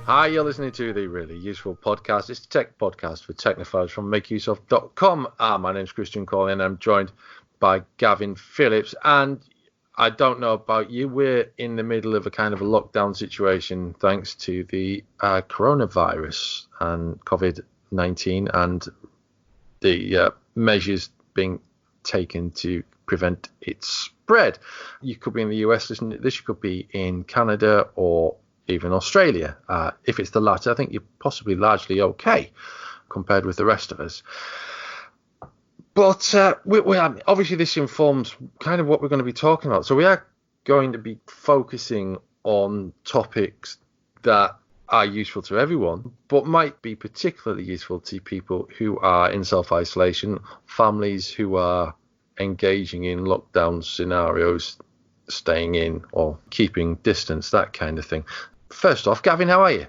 Hi, you're listening to the Really Useful Podcast. It's a tech podcast for technophiles from makeuseof.com. My name's Christian Collin, and I'm joined by Gavin Phillips. And I don't know about you, we're in the middle of a kind of a lockdown situation thanks to the coronavirus and COVID-19 and the measures being taken to prevent its spread. You could be in the US listening to this, you could be in Canada or even Australia. If it's the latter, I think you're possibly largely okay compared with the rest of us. But obviously this informs kind of what we're going to be talking about. So we are going to be focusing on topics that are useful to everyone, but might be particularly useful to people who are in self-isolation, families who are engaging in lockdown scenarios, staying in or keeping distance, that kind of thing. First off, Gavin, how are you?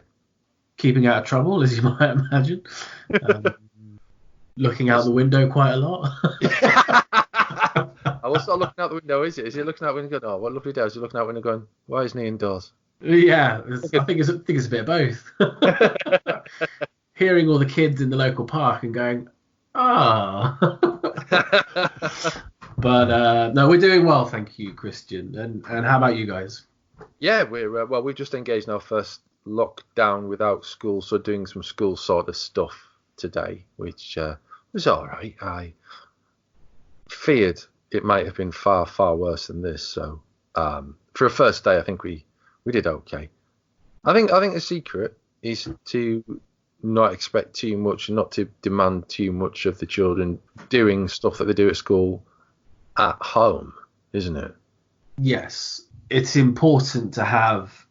Keeping out of trouble, as you might imagine. Looking out the window quite a lot. I was not looking out the window, is it? Is he looking out the window going, oh, what lovely day? Is he looking out the window going, why isn't he indoors? Yeah, I think it's a bit of both. Hearing all the kids in the local park and going, ah. But no, we're doing well, thank you, Christian. And how about you guys? Yeah, we've just engaged in our first lockdown without school, so doing some school sort of stuff today, which was all right. I feared it might have been far, far worse than this. So for a first day, I think we did okay. I think the secret is to not expect too much and not to demand too much of the children doing stuff that they do at school at home, isn't it? Yes, it's important to have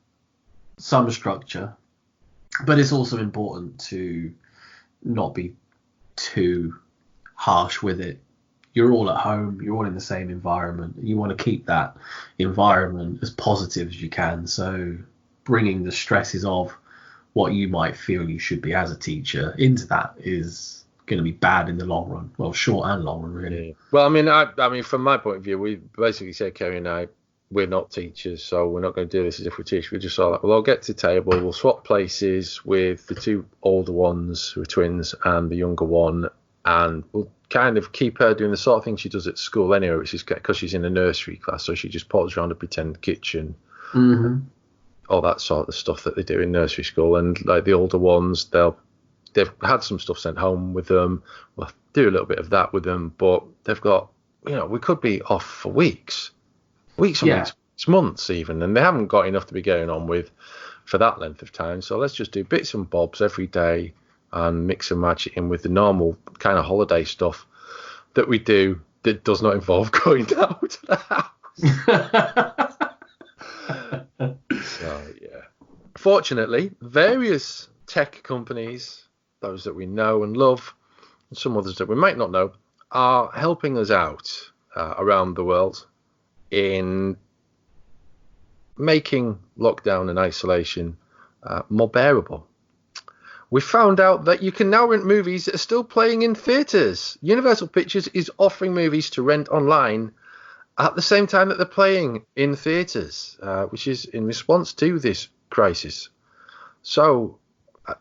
some structure, but it's also important to not be too harsh with it. You're all at home, you're all in the same environment, and you want to keep that environment as positive as you can. So bringing the stresses of what you might feel you should be as a teacher into that is going to be bad in the long run. Well, short and long run, really. Yeah. Well, I mean, from my point of view, we basically said, Kerry and I, we're not teachers, so we're not going to do this as if we're teachers. We just saw that, well, I'll get to the table, we'll swap places with the two older ones who are twins and the younger one, and we'll kind of keep her doing the sort of thing she does at school anyway, which is because she's in a nursery class, so she just pops around a pretend kitchen, all that sort of stuff that they do in nursery school. And like the older ones, they've had some stuff sent home with them. We'll do a little bit of that with them, but they've got, we could be off for weeks and weeks, months even, and they haven't got enough to be going on with for that length of time. So let's just do bits and bobs every day and mix and match it in with the normal kind of holiday stuff that we do that does not involve going down to the house. So, yeah. Fortunately, various tech companies, those that we know and love, and some others that we might not know, are helping us out around the world in making lockdown and isolation more bearable. We found out that you can now rent movies that are still playing in theatres. Universal Pictures is offering movies to rent online at the same time that they're playing in theatres, which is in response to this crisis. So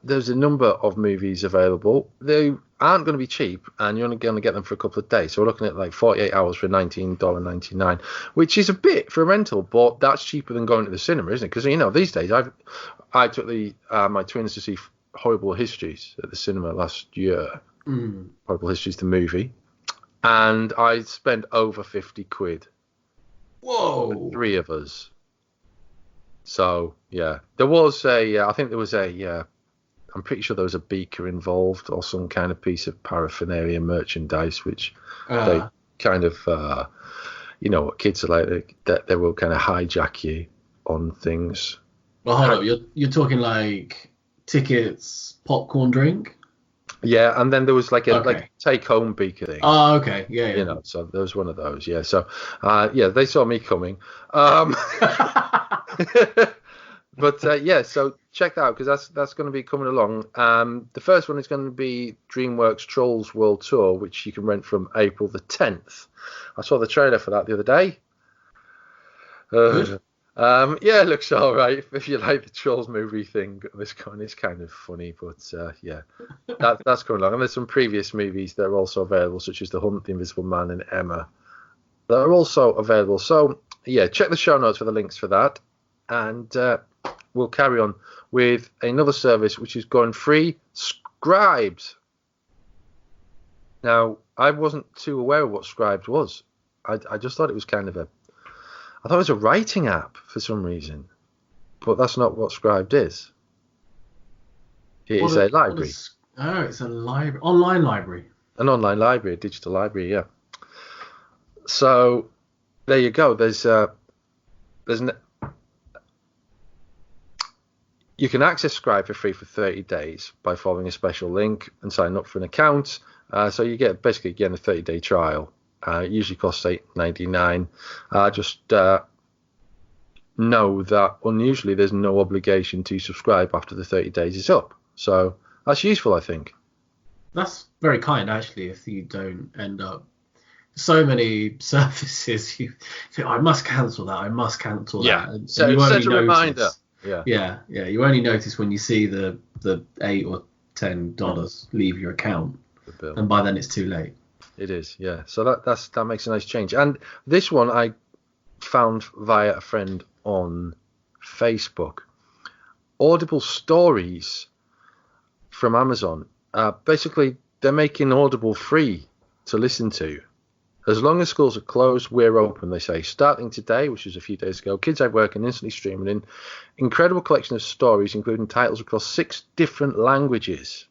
there's a number of movies available. They aren't going to be cheap, and you're only going to get them for a couple of days. So we're looking at like 48 hours for $19.99, which is a bit for a rental, but that's cheaper than going to the cinema, isn't it? Because, these days I took my twins to see Horrible Histories at the cinema last year. Horrible Histories, the movie. And I spent over 50 quid. Whoa. For 3 of us. So, yeah. There was I'm pretty sure there was a beaker involved or some kind of piece of paraphernalia merchandise, which they kind of, what kids are like, they will kind of hijack you on things. Well, hold up. You're talking like tickets, popcorn, drink? Yeah, and then there was like a take-home beaker thing. Oh, okay. Yeah. So there was one of those, yeah. So, they saw me coming. But so check that out, because that's going to be coming along. The first one is going to be DreamWorks Trolls World Tour, which you can rent from April the 10th. I saw the trailer for that the other day. Yeah, it looks all right. If you like the Trolls movie thing, this one is kind of funny, but yeah, that's going along. And there's some previous movies that are also available, such as The Hunt, The Invisible Man, and Emma, that are also available. So yeah, check the show notes for the links for that, and we'll carry on with another service which is going free, Scribes. Now, I wasn't too aware of what Scribes was. I just thought it was kind of I thought it was a writing app for some reason, but that's not what Scribed is. It is a library. It's a library, online library. An online library, a digital library, yeah. So there you go. You can access Scribe for free for 30 days by following a special link and signing up for an account. So you get basically a 30-day trial. It usually costs $8.99. Just know that unusually there's no obligation to subscribe after the 30 days is up. So that's useful, I think. That's very kind, actually, if you don't end up so many services you think, I must cancel that, yeah. that. So you set a reminder. Yeah. You only notice when you see the $8 or $10 leave your account, and by then it's too late. It is, yeah. So that makes a nice change. And this one I found via a friend on Facebook. Audible Stories from Amazon. Basically, they're making Audible free to listen to. As long as schools are closed, we're open, they say. Starting today, which was a few days ago, kids at work can instantly stream an incredible collection of stories, including titles across 6 different languages.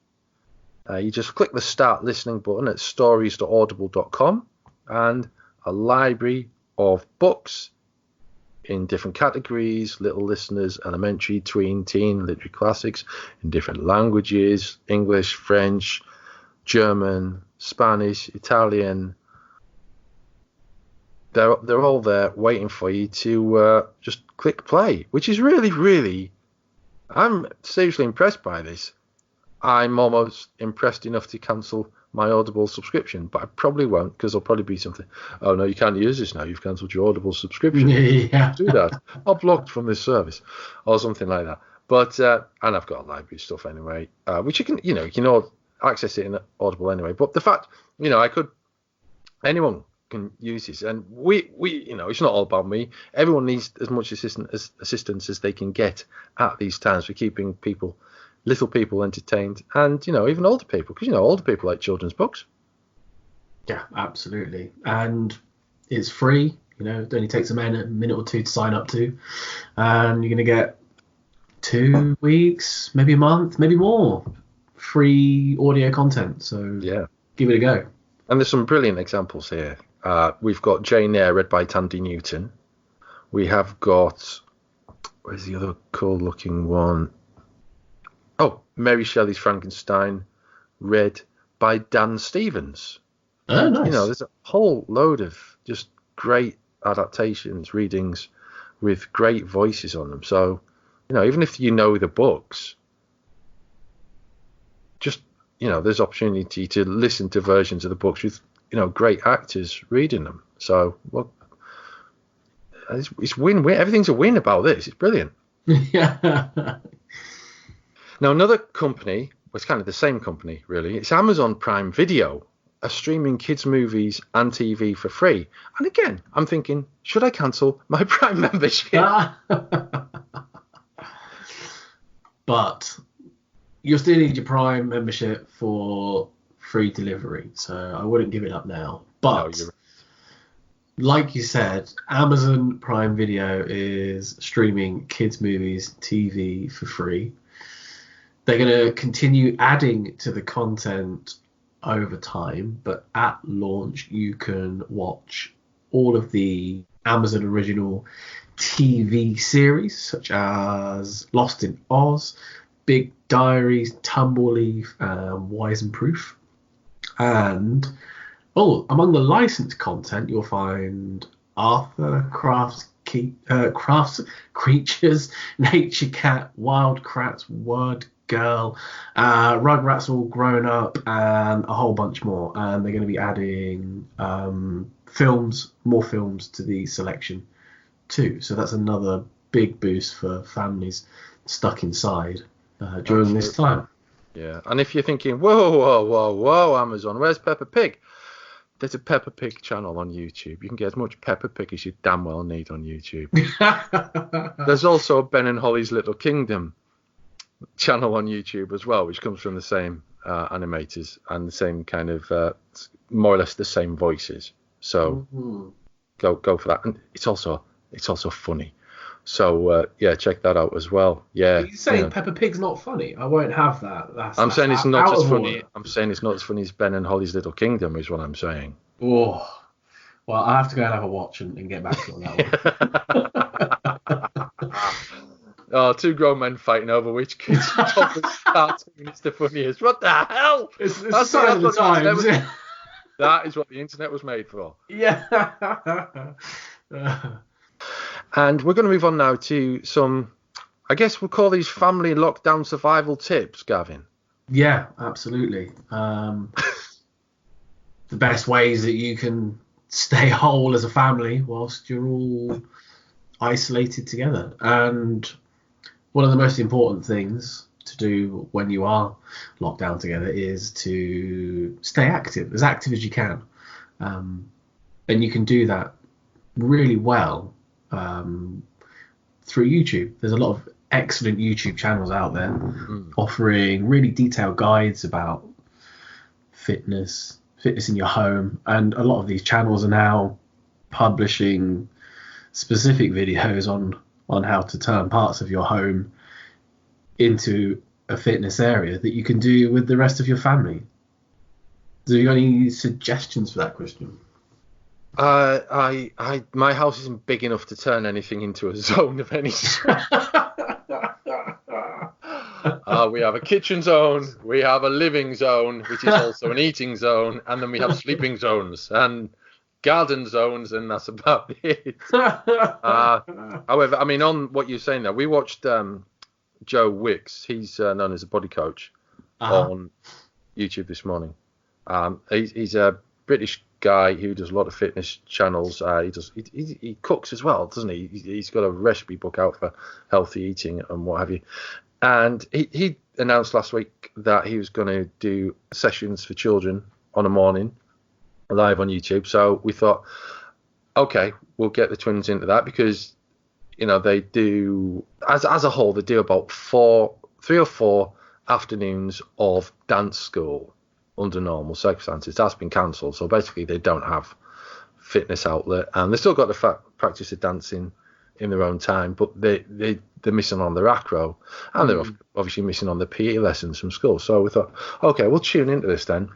You just click the Start Listening button at stories.audible.com, and a library of books in different categories: little listeners, elementary, tween, teen, literary classics, in different languages: English, French, German, Spanish, Italian. They're all there waiting for you to just click play, which is really, really, I'm seriously impressed by this. I'm almost impressed enough to cancel my Audible subscription, but I probably won't, because there'll probably be something. Oh no, you can't use this now. You've cancelled your Audible subscription. Yeah. Do that. I'm blocked from this service, or something like that. But and I've got library stuff anyway, which you can all access it in Audible anyway. But the fact, anyone can use this, and we it's not all about me. Everyone needs as much assistance as they can get at these times for keeping little people entertained, and even older people, because older people like children's books. Yeah, absolutely. And it's free. It only takes a minute or two to sign up to, and you're going to get 2 weeks, maybe a month, maybe more free audio content. So yeah, give it a go. And there's some brilliant examples here. We've got Jane Eyre read by Tandy Newton. We have got, where's the other cool looking one? Oh, Mary Shelley's Frankenstein, read by Dan Stevens. Oh, nice. There's a whole load of just great adaptations, readings with great voices on them. So, even if you know the books, just, there's opportunity to listen to versions of the books with, great actors reading them. So, well, it's win-win. Everything's a win about this. It's brilliant. Yeah. Now, another company, it's kind of the same company, really. It's Amazon Prime Video, are streaming kids' movies and TV for free. And again, I'm thinking, should I cancel my Prime membership? But you'll still need your Prime membership for free delivery, so I wouldn't give it up now. But No, like you said, Amazon Prime Video is streaming kids' movies, TV for free. They're going to continue adding to the content over time, but at launch you can watch all of the Amazon original TV series, such as Lost in Oz, Big Diaries, Tumbleleaf, Wise and Proof. And among the licensed content, you'll find Arthur Crafts Creatures, Nature Cat, Wild Kratts, Word Girl, Rugrats All Grown Up, and a whole bunch more. And they're going to be adding more films to the selection too. So that's another big boost for families stuck inside during this time. Yeah, and if you're thinking, whoa, Amazon, where's Peppa Pig? There's a Peppa Pig channel on YouTube. You can get as much Peppa Pig as you damn well need on YouTube. There's also a Ben and Holly's Little Kingdom channel on YouTube as well, which comes from the same animators and the same kind of, more or less the same voices. So go for that. And it's also funny. So check that out as well. Yeah. Are you saying Peppa Pig's not funny? I won't have that. I'm saying it's not as funny. I'm saying it's not as funny as Ben and Holly's Little Kingdom, is what I'm saying. Oh, well, I have to go and have a watch and get back to you on that one. Oh, two grown men fighting over which kid's cartoon is the funniest. What the hell? It's a sign of the times. That is what the internet was made for. Yeah. And we're going to move on now to some, I guess we'll call these family lockdown survival tips, Gavin. Yeah, absolutely. The best ways that you can stay whole as a family whilst you're all isolated together. And one of the most important things to do when you are locked down together is to stay active as you can. And you can do that really well through YouTube. There's a lot of excellent YouTube channels out there offering really detailed guides about fitness in your home, and a lot of these channels are now publishing specific videos on how to turn parts of your home into a fitness area that you can do with the rest of your family. Do you got any suggestions for that, Christian? My house isn't big enough to turn anything into a zone of any sort. We have a kitchen zone, we have a living zone, which is also an eating zone, and then we have sleeping zones and garden zones, and that's about it. However, I mean, on what you're saying there, we watched Joe Wicks. He's known as a body coach on YouTube this morning. He's a British guy who does a lot of fitness channels. He cooks as well, doesn't he? He's got a recipe book out for healthy eating and what have you. And he announced last week that he was going to do sessions for children on a morning live on YouTube. So we thought, okay, we'll get the twins into that, because they do, as a whole, they do about 3 or 4 afternoons of dance school under normal circumstances. That's been cancelled, so basically they don't have fitness outlet, and they still got the practice of dancing in their own time, but they're missing on their acro, and they're obviously missing on the PE lessons from school. So we thought, okay, we'll tune into this then.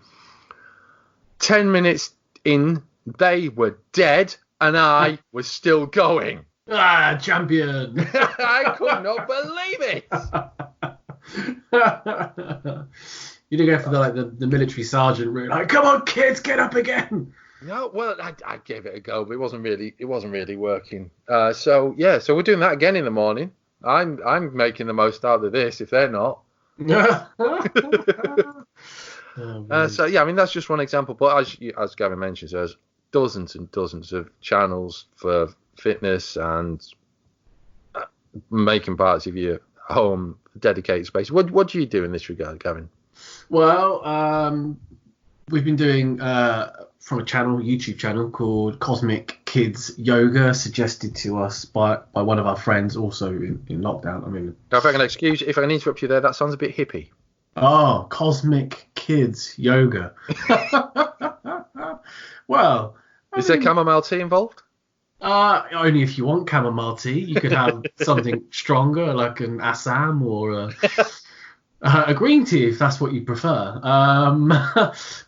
10 minutes in, they were dead, and I was still going. Champion! I could not believe it. You didn't go for the military sergeant route, like, come on kids, get up again. No, well, I gave it a go, but it wasn't really working. So we're doing that again in the morning. I'm making the most out of this if they're not. I mean, that's just one example. But as Gavin mentions, there's dozens and dozens of channels for fitness and making parts of your home dedicated space. What do you do in this regard, Gavin? Well, we've been doing from a YouTube channel called Cosmic Kids Yoga, suggested to us by one of our friends, also in lockdown. I mean, if I can interrupt you there, that sounds a bit hippie. Oh, Cosmic Kids Yoga. Well, is there chamomile tea involved? Only if you want chamomile tea. You could have something stronger, like an Assam or a green tea, if that's what you prefer.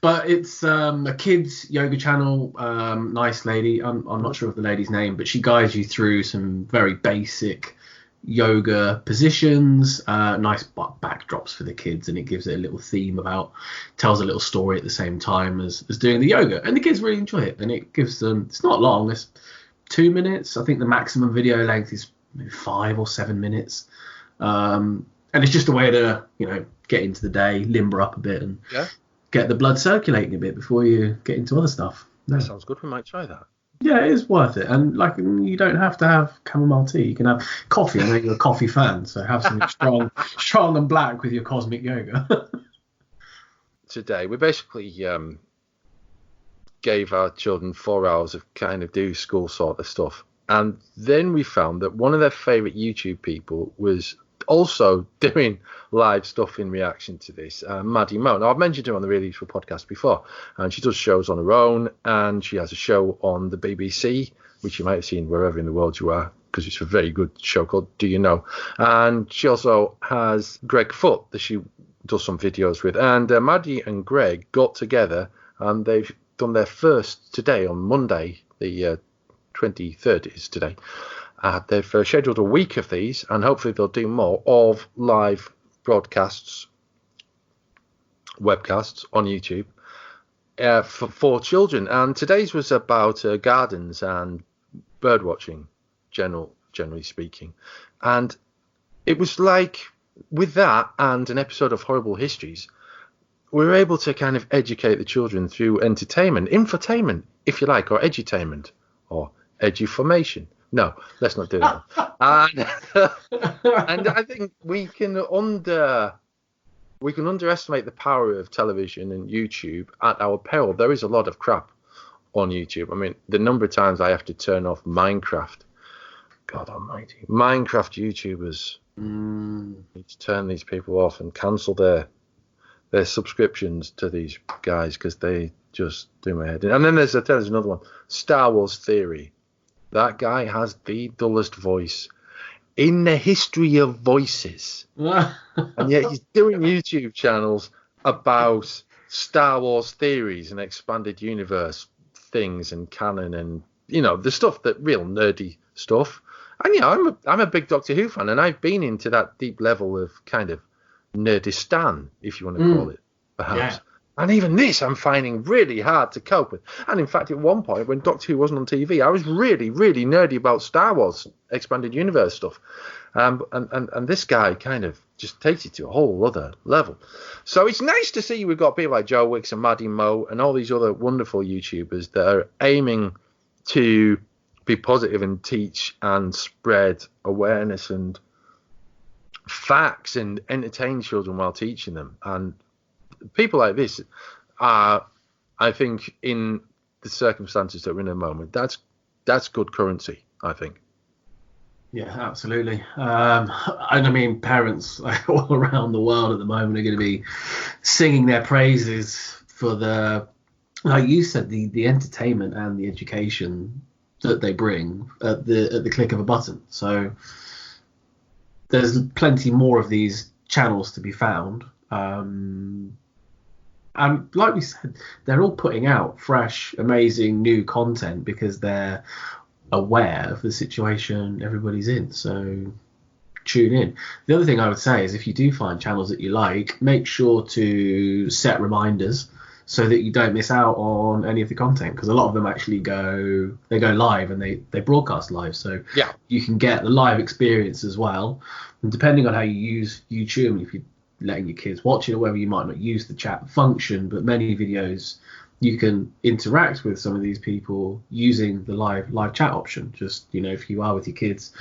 But it's a kids yoga channel. Nice lady. I'm not sure of the lady's name, but she guides you through some very basic yoga positions, nice backdrops for the kids, and it gives it a little theme tells a little story at the same time as doing the yoga, and the kids really enjoy it. And it gives them, it's not long, it's 2 minutes. I think the maximum video length is maybe 5 or 7 minutes, and it's just a way to get into the day, limber up a bit, and get the blood circulating a bit before you get into other stuff. That sounds good. We might try that. Yeah, it is worth it. And like, you don't have to have chamomile tea. You can have coffee. I know you're a coffee fan, so have something strong and black with your cosmic yoga. Today, we basically gave our children 4 hours of kind of do school sort of stuff. And then we found that one of their favourite YouTube people was also doing live stuff in reaction to this, Maddie Mo. Now, I've mentioned her on the Really Useful podcast before, and she does shows on her own, and she has a show on the BBC, which you might have seen wherever in the world you are, because it's a very good show called Do You Know? And she also has Greg Foot that she does some videos with. And Maddie and Greg got together, and they've done their first today on Monday, the 23rd is today. They've scheduled a week of these, and hopefully they'll do more of live broadcasts, webcasts on YouTube for children. And today's was about gardens and bird watching, generally speaking. And it was like, with that and an episode of Horrible Histories, we were able to kind of educate the children through entertainment, infotainment, if you like, or edutainment, or eduformation. No, let's not do that. And I think we can underestimate the power of television and YouTube at our peril. There is a lot of crap on YouTube. I mean, the number of times I have to turn off Minecraft. God almighty. Minecraft YouTubers need to turn these people off and cancel their subscriptions to these guys, because they just do my head in. And then there's another one, Star Wars Theory. That guy has the dullest voice in the history of voices. And yet he's doing YouTube channels about Star Wars theories and expanded universe things and canon and, you know, the stuff, that real nerdy stuff. And, you know, I'm a big Doctor Who fan, and I've been into that deep level of kind of nerdistan, if you want to call it, perhaps. Yeah. And even this I'm finding really hard to cope with. And in fact, at one point when Doctor Who wasn't on TV, I was really, really nerdy about Star Wars expanded universe stuff. And this guy kind of just takes it to a whole other level. So it's nice to see we've got people like Joe Wicks and Maddie Mo and all these other wonderful YouTubers that are aiming to be positive and teach and spread awareness and facts and entertain children while teaching them. And people like this are, I think, in the circumstances that we're in at the moment, that's good currency, I think. Yeah, absolutely. And I mean, parents all around the world at the moment are going to be singing their praises for the, like you said, the entertainment and the education that they bring at the click of a button. So there's plenty more of these channels to be found. And like we said, they're all putting out fresh, amazing new content because they're aware of the situation everybody's in. So tune in. The other thing I would say is, if you do find channels that you like, make sure to set reminders so that you don't miss out on any of the content, because a lot of them actually go live and they broadcast live. So yeah, you can get the live experience as well. And depending on how you use YouTube, if you're letting your kids watch it or whether, you might not use the chat function, but many videos you can interact with some of these people using the live chat option. Just, you know, if you are with your kids,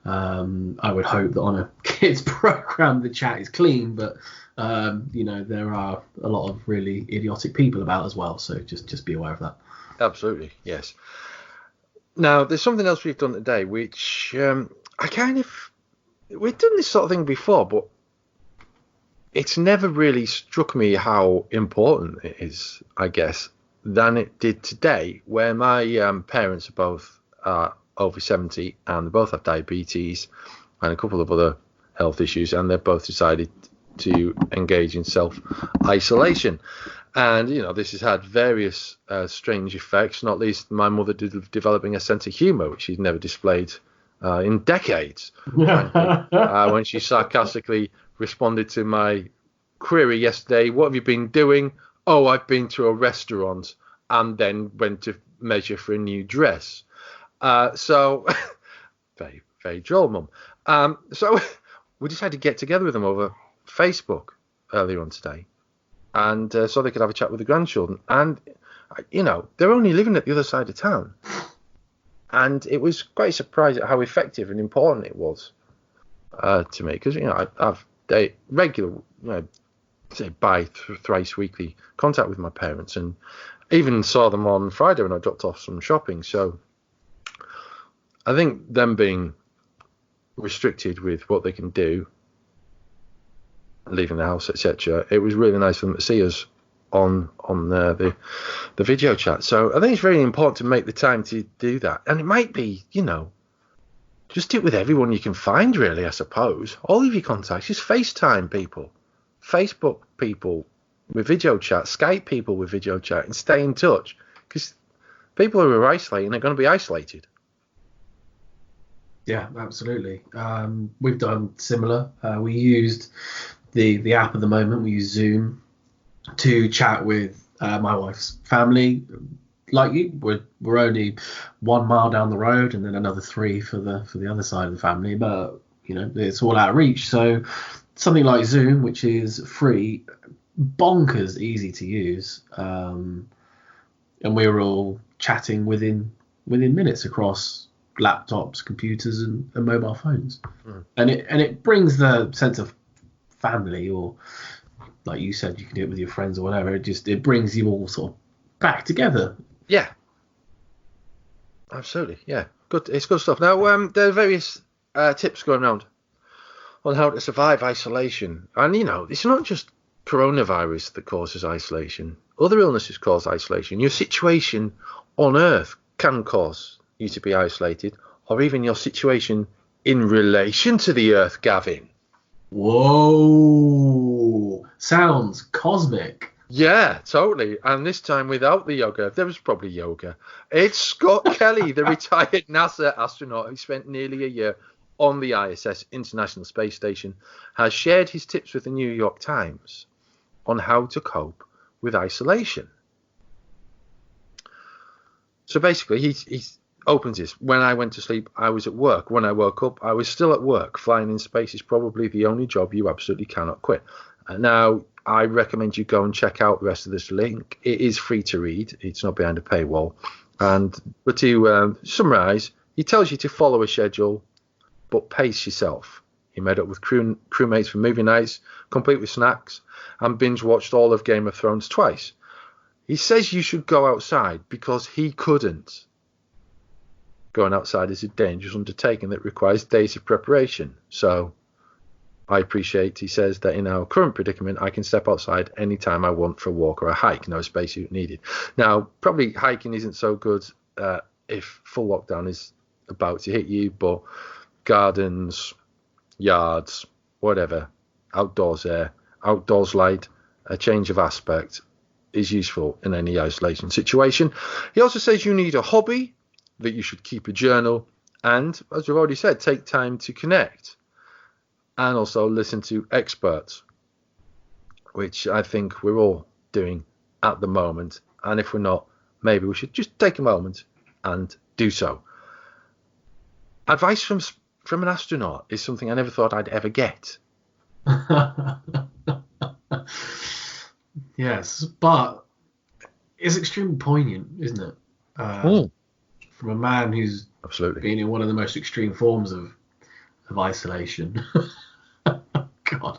I would hope that on a kids program the chat is clean, but you know, there are a lot of really idiotic people about as well, so just be aware of that. Absolutely, yes. Now there's something else we've done today, which we've done this sort of thing before, but it's never really struck me how important it is, I guess, than it did today, where my parents are both over 70 and they both have diabetes and a couple of other health issues, and they've both decided to engage in self-isolation. And, you know, this has had various strange effects, not least my mother developing a sense of humour, which she's never displayed in decades. When she sarcastically responded to my query yesterday, what have you been doing? Oh, I've been to a restaurant and then went to measure for a new dress. So very, very droll, Mum. So we decided to get together with them over Facebook earlier on today, and so they could have a chat with the grandchildren. And, you know, they're only living at the other side of town. And it was quite a surprise at how effective and important it was to me, because I have regular, say thrice weekly contact with my parents, and even saw them on Friday when I dropped off some shopping. So I think them being restricted with what they can do, leaving the house, etc., it was really nice for them to see us on the video chat. So I think it's very important to make the time to do that. And it might be, just do it with everyone you can find, really, I suppose. All of your contacts, just FaceTime people, Facebook people with video chat, Skype people with video chat, and stay in touch. Because people who are isolating are going to be isolated. Yeah, absolutely. We've done similar. We used the app at the moment. We use Zoom to chat with my wife's family. Like you, we're only 1 mile down the road, and then another 3 for the other side of the family. But it's all out of reach. So something like Zoom, which is free, bonkers easy to use, and we were all chatting within minutes across laptops, computers, and mobile phones. And it brings the sense of family, or like you said, you can do it with your friends or whatever. It brings you all sort of back together. Yeah, absolutely. Yeah, good. It's good stuff. Now, there are various tips going around on how to survive isolation, and it's not just coronavirus that causes isolation. Other illnesses cause isolation. Your situation on Earth can cause you to be isolated, or even your situation in relation to the Earth, Gavin. Whoa, sounds cosmic. Yeah, totally. And this time without the yoga. There was probably yoga. It's Scott Kelly, the retired NASA astronaut who spent nearly a year on the ISS, International Space Station, has shared his tips with the New York Times on how to cope with isolation. So basically, he opens this. When I went to sleep, I was at work. When I woke up, I was still at work. Flying in space is probably the only job you absolutely cannot quit. Now, I recommend you go and check out the rest of this link. It is free to read. It's not behind a paywall. But to summarize, he tells you to follow a schedule, but pace yourself. He met up with crewmates for movie nights, complete with snacks, and binge-watched all of Game of Thrones twice. He says you should go outside because he couldn't. Going outside is a dangerous undertaking that requires days of preparation. So I appreciate, he says, that in our current predicament, I can step outside anytime I want for a walk or a hike. No spacesuit needed. Now, probably hiking isn't so good if full lockdown is about to hit you, but gardens, yards, whatever, outdoors air, outdoors light, a change of aspect is useful in any isolation situation. He also says you need a hobby, that you should keep a journal, and, as we've already said, take time to connect. And also listen to experts, which I think we're all doing at the moment. And if we're not, maybe we should just take a moment and do so. Advice from an astronaut is something I never thought I'd ever get. Yes, but it's extremely poignant, isn't it? From a man who's absolutely been in one of the most extreme forms of isolation. God.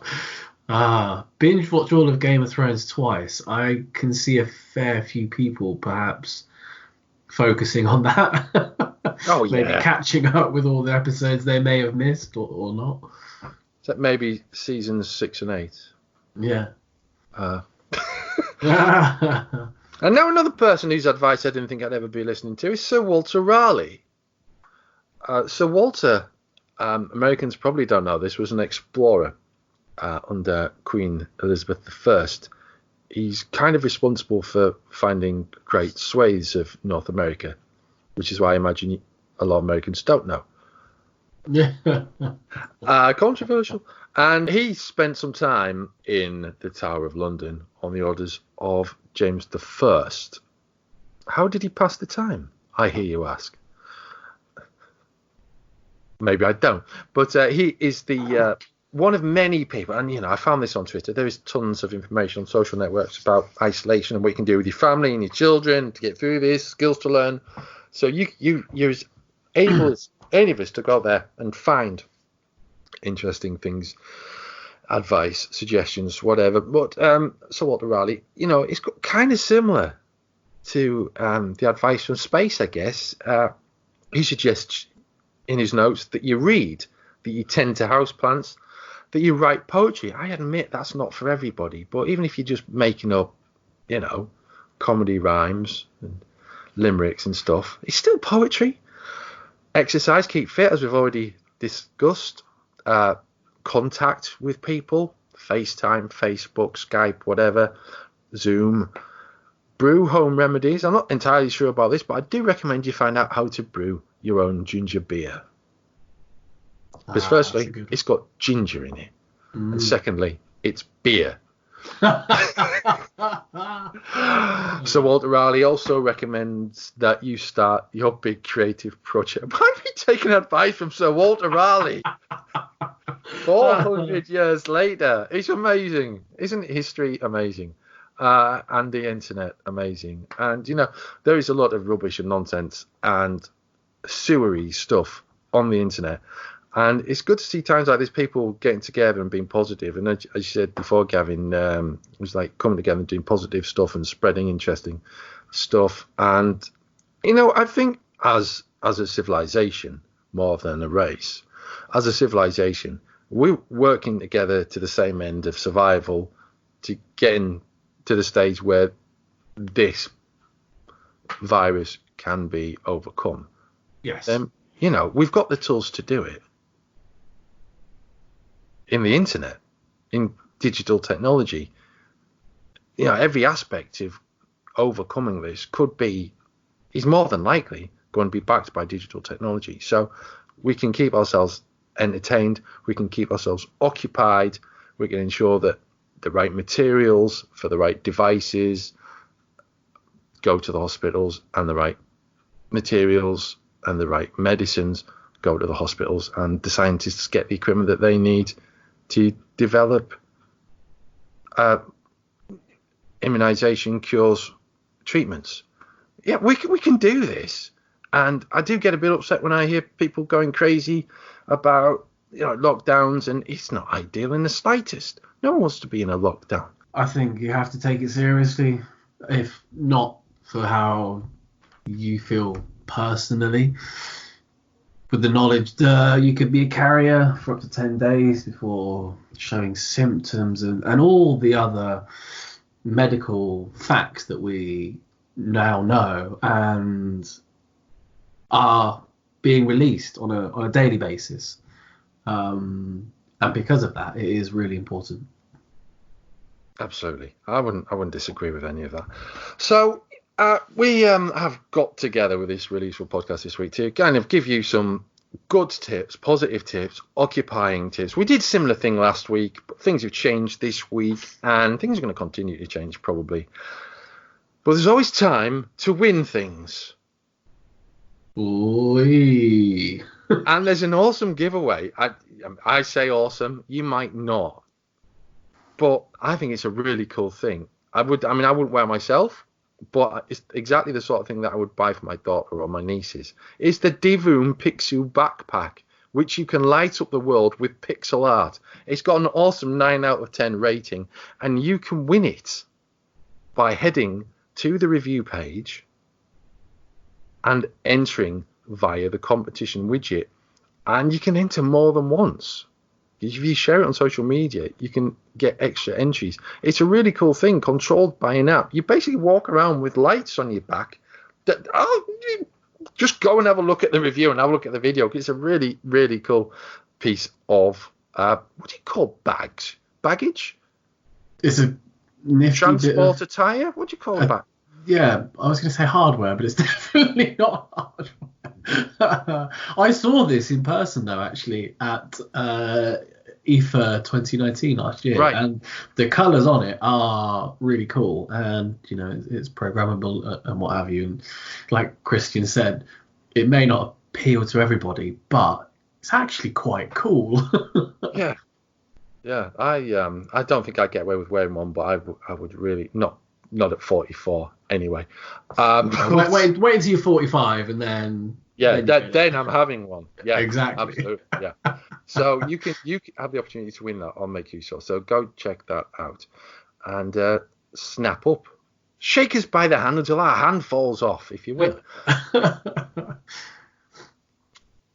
Binge watch all of Game of Thrones twice. I can see a fair few people perhaps focusing on that. Oh, yeah. Maybe catching up with all the episodes they may have missed or not. So maybe seasons 6 and 8. Yeah. And now another person whose advice I didn't think I'd ever be listening to is Sir Walter Raleigh. Sir Walter, Americans probably don't know this, was an explorer under Queen Elizabeth I. He's kind of responsible for finding great swathes of North America, which is why I imagine a lot of Americans don't know. Controversial. And he spent some time in the Tower of London on the orders of James I. How did he pass the time, I hear you ask? Maybe I don't. But he is the one of many people, and I found this on Twitter. There is tons of information on social networks about isolation and what you can do with your family and your children to get through this, skills to learn. So you're as any of us to go out there and find interesting things, advice, suggestions, whatever. But Sir Walter Raleigh, it's kind of similar to the advice from space, I guess. He suggests in his notes that you read, that you tend to houseplants, that you write poetry. I admit that's not for everybody, but even if you're just making up, comedy rhymes and limericks and stuff, it's still poetry. Exercise, keep fit, as we've already discussed. Contact with people, FaceTime, Facebook, Skype, whatever, Zoom. Brew home remedies. I'm not entirely sure about this, but I do recommend you find out how to brew your own ginger beer. Because firstly, it's got ginger in it. And secondly, it's beer. So Walter Raleigh also recommends that you start your big creative project. Why are we taking advice from Sir Walter Raleigh? 400 years later. It's amazing. Isn't history amazing? And the internet amazing. And, there is a lot of rubbish and nonsense and sewery stuff on the internet. And it's good to see times like this, people getting together and being positive. And as you said before, Gavin, it was like coming together and doing positive stuff and spreading interesting stuff. And, I think as a civilization, more than a race, as a civilization, we're working together to the same end of survival, to getting to the stage where this virus can be overcome. Yes. Then, we've got the tools to do it. In the internet, in digital technology, every aspect of overcoming this is more than likely going to be backed by digital technology. So we can keep ourselves entertained, we can keep ourselves occupied, we can ensure that the right materials for the right devices go to the hospitals, and the right materials and the right medicines go to the hospitals, and the scientists get the equipment that they need to develop immunization, cures, treatments. Yeah, we can do this. And I do get a bit upset when I hear people going crazy about lockdowns, and it's not ideal in the slightest. No one wants to be in a lockdown. I think you have to take it seriously, if not for how you feel personally. With the knowledge that you could be a carrier for up to 10 days before showing symptoms, and all the other medical facts that we now know and are being released on a daily basis. And because of that, it is really important. Absolutely. I wouldn't disagree with any of that. So we have got together with this Releaseful podcast this week to kind of give you some good tips, positive tips, occupying tips. We did a similar thing last week, but things have changed this week, and things are going to continue to change probably. But there's always time to win things. Oy. And there's an awesome giveaway. I say awesome, you might not, but I think it's a really cool thing. I wouldn't wear it myself, but it's exactly the sort of thing that I would buy for my daughter or my nieces. It's the Divoom Pixel backpack, which you can light up the world with pixel art. It's got an awesome 9 out of 10 rating, and you can win it by heading to the review page and entering via the competition widget. And you can enter more than once. If you share it on social media, you can get extra entries. It's a really cool thing, controlled by an app. You basically walk around with lights on your back. Just go and have a look at the review and have a look at the video. It's a really, really cool piece of, what do you call baggage? It's a nifty transport attire? What do you call that? Yeah, I was going to say hardware, but it's definitely not hardware. I saw this in person, though, actually, at IFA 2019 last year. Right. And the colours on it are really cool. And, it's programmable and what have you. And like Christian said, it may not appeal to everybody, but it's actually quite cool. Yeah. Yeah. I don't think I'd get away with wearing one, but I would really not at 44 anyway. Wait until you're 45 and then Yeah, then I'm having one. Yeah, exactly. Absolutely. Yeah. So you can have the opportunity to win that on Make Use Of. So go check that out and snap up. Shake us by the hand until our hand falls off if you win.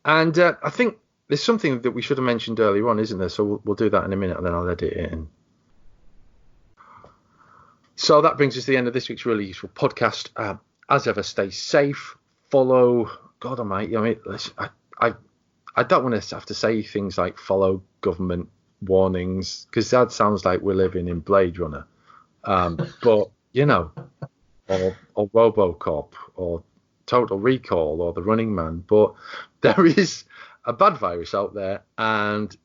And I think there's something that we should have mentioned earlier on, isn't there? So we'll do that in a minute, and then I'll edit it in. So that brings us to the end of this week's Really Useful podcast. As ever, stay safe. Follow. God Almighty. I mean, I don't want to have to say things like follow government warnings, because that sounds like we're living in Blade Runner. But you know, or RoboCop, or Total Recall, or The Running Man. But there is a bad virus out there, and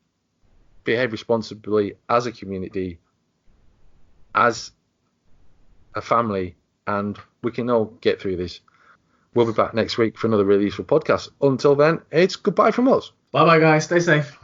behave responsibly as a community, as a family, and we can all get through this. We'll be back next week for another really useful podcast. Until then, it's goodbye from us. Bye guys, stay safe.